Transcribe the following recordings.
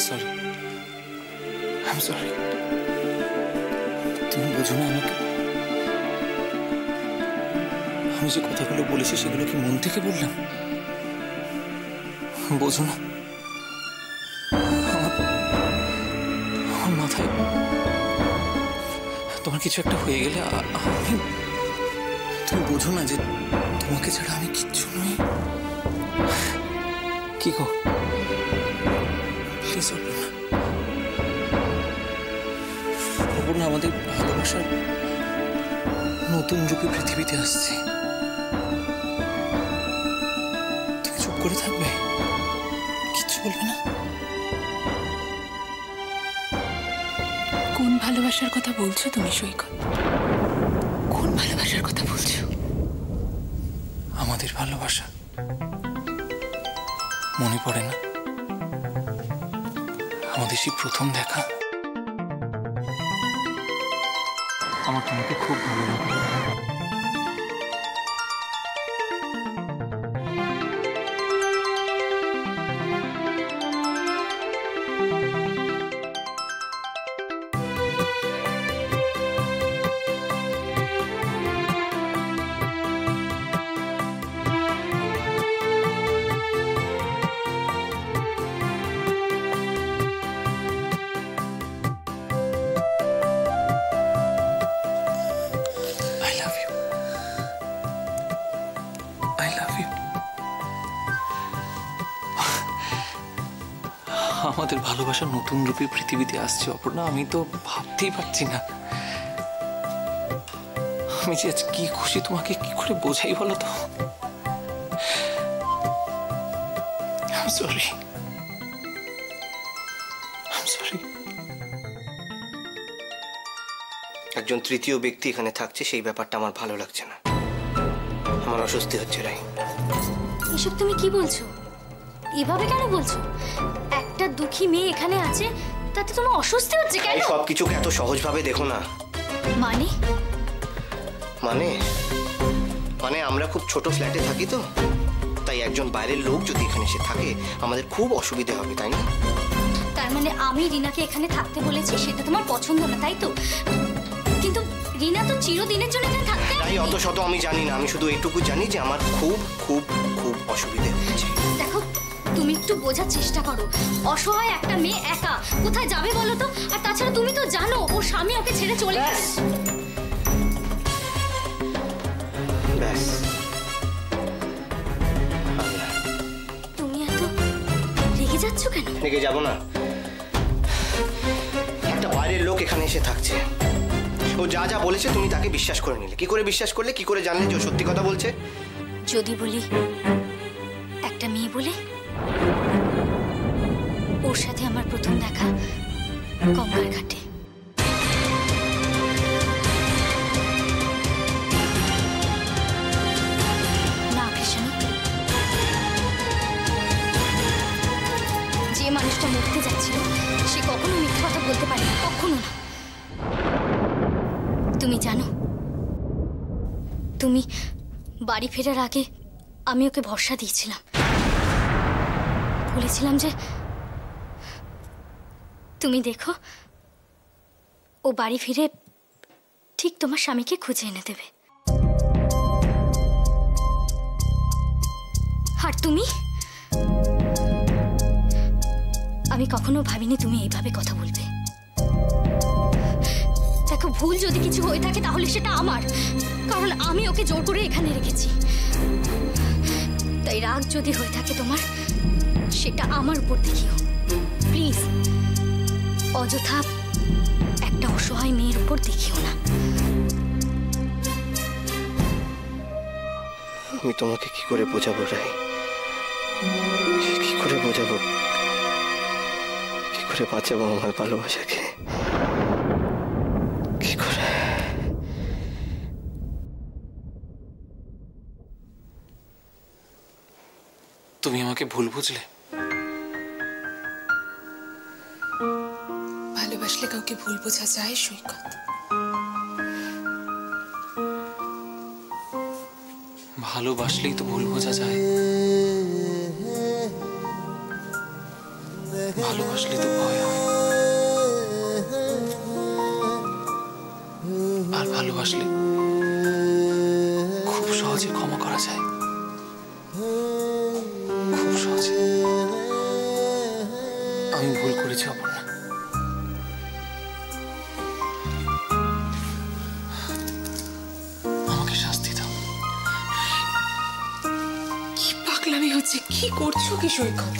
Sorry, I am sorry. তুমি বোঝো না আমাকে। আমি যে কথাগুলো বলেছি সেগুলো কি মন থেকে বললাম? বোঝো না, আমার মাথায় তোমার কিছু একটা হয়ে গেলে তুমি বোঝো না যে তোমাকে ছাড়া আমি কিচ্ছু নই। কি গো, প্লিজ অপর্ণা, আমাদের ভালোবাসার নতুন রূপে পৃথিবীতে আসছে। তুমি চুপ করে থাকবে, কিচ্ছু বলবে না? কোন ভালোবাসার কথা বলছো তুমি সৈকত? কোন ভালোবাসার কথা বলছো? আমাদের ভালোবাসা মনে পড়ে না? আমাদের সেই প্রথম দেখা। আমার তোমাকে খুব ভালো লাগে। আমাদের ভালোবাসা নতুন রূপে পৃথিবীতে আসছে অপর্ণা, আমি তো ভাবতেই পারছি না। আমি যে আজ কি খুশি তোমাকে কি করে বোঝাই বলো তো। I'm sorry. একজন তৃতীয় ব্যক্তি এখানে থাকছে, সেই ব্যাপারটা আমার ভালো লাগছে না। আমার অস্বস্তি হচ্ছে। রাই, এসব তুমি কি বলছো? এভাবে কেন বলছো? একটা দুঃখী মেয়ে এখানে আছে, তাতে তোমার অস্বস্তি হচ্ছে কেন? সবকিছুকে এত সহজভাবে দেখো না। মানে মানে মানে আমরা খুব ছোট ফ্ল্যাটে থাকি, তো তাই একজন বাইরের লোক যদি এখানে এসে থাকে আমাদের খুব অসুবিধা হবে, তাই না? তার মানে আমি রিনাকে এখানে থাকতে বলেছি, সেটা তোমার পছন্দ না, তাই তো? কিন্তু রিনা তো চিরদিনের জন্য এখানে থাকতে। তাই অত শত আমি জানি না, আমি শুধু এইটুকু জানি যে আমার খুব খুব খুব অসুবিধা হচ্ছে। দেখো, তুমি একটু বোঝার চেষ্টা করো। অসহায় একটা মেয়ে একা কোথায় যাবে বলো তো? আর তাছাড়া তুমি তো জানো ওর স্বামী ওকে ছেড়ে চলে গেছে। ব্যাস, তুমি এত রেগে যাচ্ছ কেন? রেগে যাবো না? একটা বাইরের লোক এখানে এসে থাকছে, ও যা যা বলেছে তুমি তাকে বিশ্বাস করে নিলে। কি করে বিশ্বাস করলে? কি করে জানলে যে ও সত্যি কথা বলছে? যদি বলি একটা মেয়ে বলে, ওর সাথে আমার প্রথম দেখা গঙ্গার ঘাটে। না কৃষ্ণ, যে মানুষটা মরতে যাচ্ছিল সে কখনো মিথ্যে কথা বলতে পারে না, কখনো না। তুমি জানো, তুমি বাড়ি ফেরার আগে আমি ওকে ভরসা দিয়েছিলাম, বলেছিলাম যে তুমি দেখো ও বাড়ি ফিরে ঠিক তোমার স্বামীকে খুঁজে এনে দেবে। আর তুমি, আমি কখনো ভাবিনি তুমি এইভাবে কথা বলবে। দেখো, ভুল যদি কিছু হয়ে থাকে তাহলে সেটা আমার, কারণ আমি ওকে জোর করে এখানে রেখেছি। তাই রাগ যদি হয়ে থাকে তোমার, সেটা আমার উপর দেখিও প্লিজ। অযথা একটা অসহায় মেয়ের উপর দেখিও না। আমি তোমাকে কি করে বোঝাবো রাই? কি করে বোঝাবো? কি করে বাঁচাবো আমার ভালোবাসাকে? কি করে? তুমি আমাকে ভুল বুঝলে। ভালোবাসলে কাউকে ভুল বোঝা যায় সৈকত? ভালোবাসলেই তো ভুল বোঝা যায়। ভালোবাসলে তো ভয় হয়, আর ভালোবাসলে খুব সহজে ক্ষমা করা যায়, খুব সহজে। আমি ভুল করেছি অপর্ণা, আমাকে শাস্তি দাও। কি পাগলামি হচ্ছে, কি করছো কি সৈকত?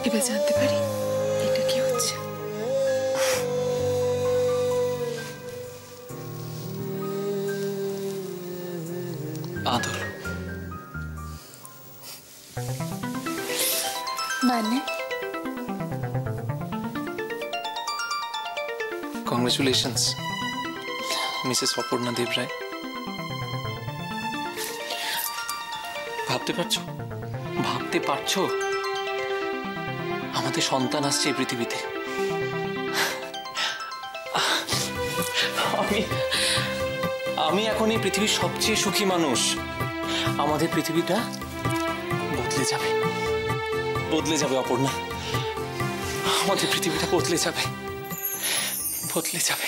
এবার জানতে পারি এটা কি হচ্ছে? আদর। মানে কংগ্রেচুলেশনস মিসেস অপর্ণা দেব রায়। ভাবতে পারছো, ভাবতে পারছো আমাদের সন্তান আসছে এই পৃথিবীতে? আমি এখন এই পৃথিবীর সবচেয়ে সুখী মানুষ। আমাদের পৃথিবীটা বদলে যাবে, বদলে যাবে অপর্ণা। আমাদের পৃথিবীটা বদলে যাবে, বদলে যাবে।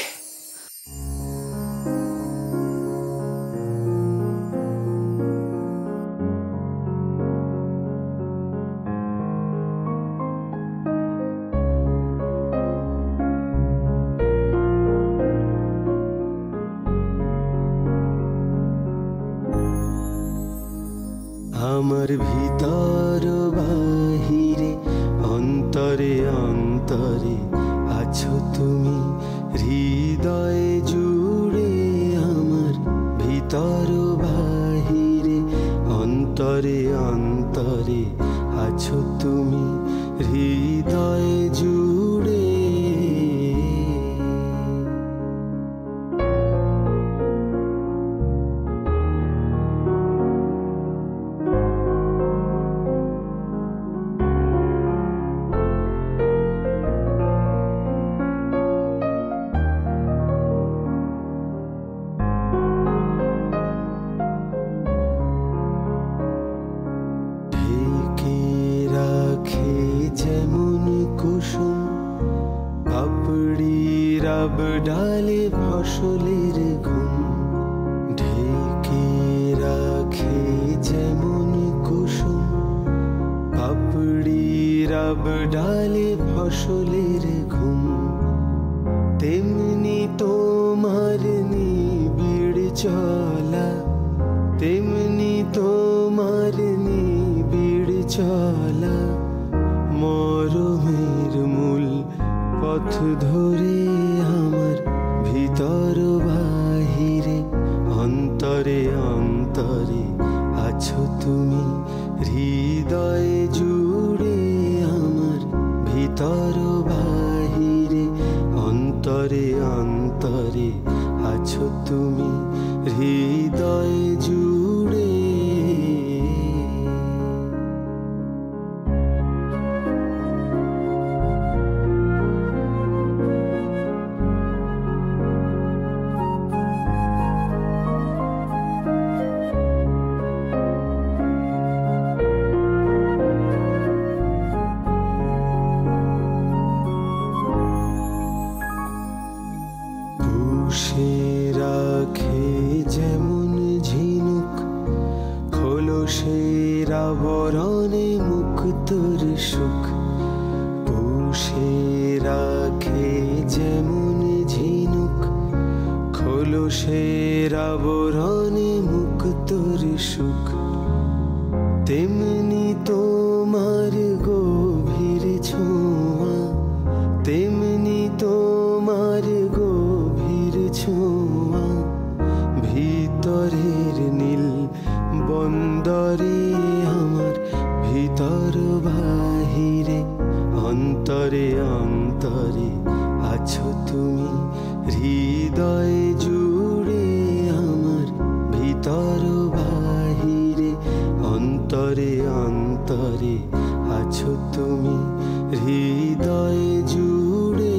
আমার ভিতর বাহিরে অন্তরে অন্তরে আছো তুমি, হৃদয়ে জুড়ে আমার ভিতর বাহিরে অন্তরে অন্তরে আছো তুমি, হৃদয়ে জুড়ে। যেমন কুসুম পাপড়ি রাব ডালে ফসলের ঘুম, ঢেকে রাখে যেমন কুসুম পাপড়ি রাব ডালে ফসলের ঘুম, তেমনি তোমার নিবিড় চলা, তেমনি তোমার নিবিড় চলা, মরমের মূল পথ ধরে আমার ভিতর বাহিরে অন্তরে অন্তরে আছো তুমি, হৃদয়ে জুড়ে আমার ভিতর বাহিরে অন্তরে অন্তরে আছো তুমি, হৃদয়ে জুড়ে। পুষে রাখে যেমন ঝিনুক খোলসের আবরণে মুক্তর সুখ, পুষে রাখে যেমন ঝিনুক খোলসের আবরণে মুক্তর সুখ, তেমনি তোমার গভীর ছোঁয়া, তেমনি তোমার গভীর ছোঁয়া, ভিতরের নীল বন্দরে আমার ভিতর বাহিরে অন্তরে অন্তরে আছো তুমি, হৃদয়ে জুড়ে আমার ভিতর বাহিরে অন্তরে অন্তরে আছো তুমি হৃদয় জুড়ে।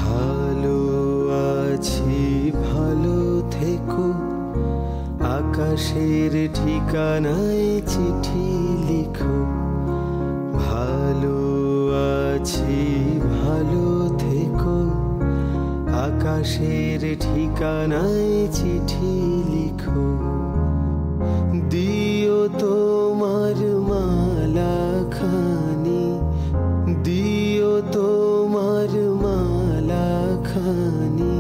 ভালো আছি ভালো থেকো, আকাশের ঠিকানায় চিঠি লিখো। ভালো আছি ভালো থেকো, আকাশের ঠিকানায় চিঠি লিখো। দিও তোমার মালা খানি, দিও তোমার মালা খানি,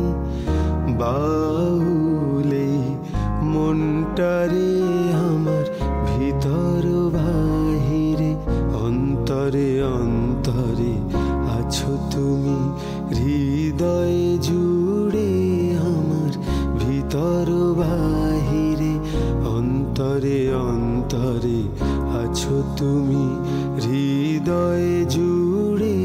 বাউলে মনটারে আমার ভিতর বাহিরে। অন্তরে অন্তরে আছো তুমি হৃদয় জুড়ে আমার ভিতর বাহিরে। অন্তরে অন্তরে আছো তুমি হৃদয় জুড়ে।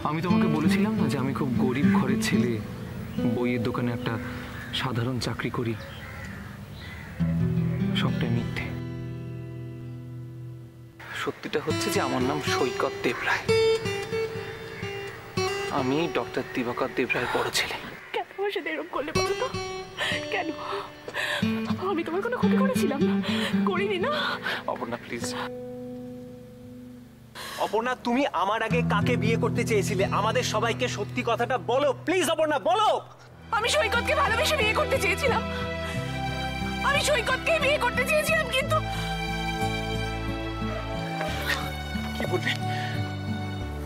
আমি তোমাকে বলেছিলাম না যে আমি খুব গরিব ঘরের ছেলে, বইয়ের দোকানে একটা সাধারণ চাকরি করি। সবটাই মিথ্যে। সত্যিটা হচ্ছে যে আমার নাম সৈকত দেবরায়। আমি ডক্টর দিবাকর দেবরায়ের বড় ছেলে। কেন আমার সাথে এরকম করলে বলো তো? কেন ক্ষতি করেছিলাম? করিনি না? অপর্ণা প্লিজ। অপর্ণা, তুমি আমার আগে কাকে বিয়ে করতে চেয়েছিলে? আমাদের সবাইকে সত্যি কথাটা বলো প্লিজ। অপর্ণা বলো। আমি সৈকতকে ভালোবেসে বিয়ে করতে চেয়েছিলাম। আমি সৈকতকে বিয়ে করতে চেয়েছিলাম, কিন্তু কি বলবে?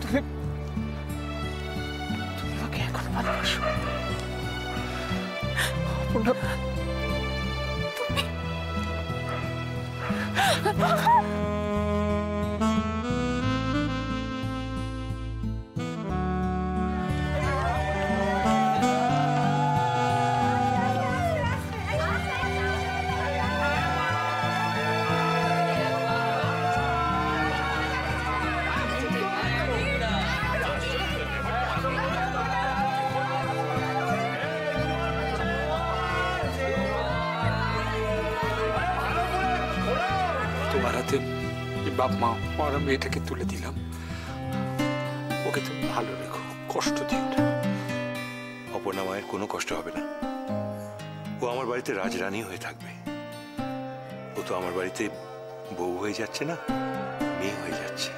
তুমি তুমি আমাকে এখন ভালোবাসো? অপর্ণা, তোমার হাতে বাপ মা মারা মেয়েটাকে তুলে দিলাম। ওকে তুমি ভালো রেখো, কষ্ট দিও না। অপর্ণা মায়ের কোনো কষ্ট হবে না। ও আমার বাড়িতে রাজরানী হয়ে থাকবে। ও তো আমার বাড়িতে বউ হয়ে যাচ্ছে না, মেয়ে হয়ে যাচ্ছে।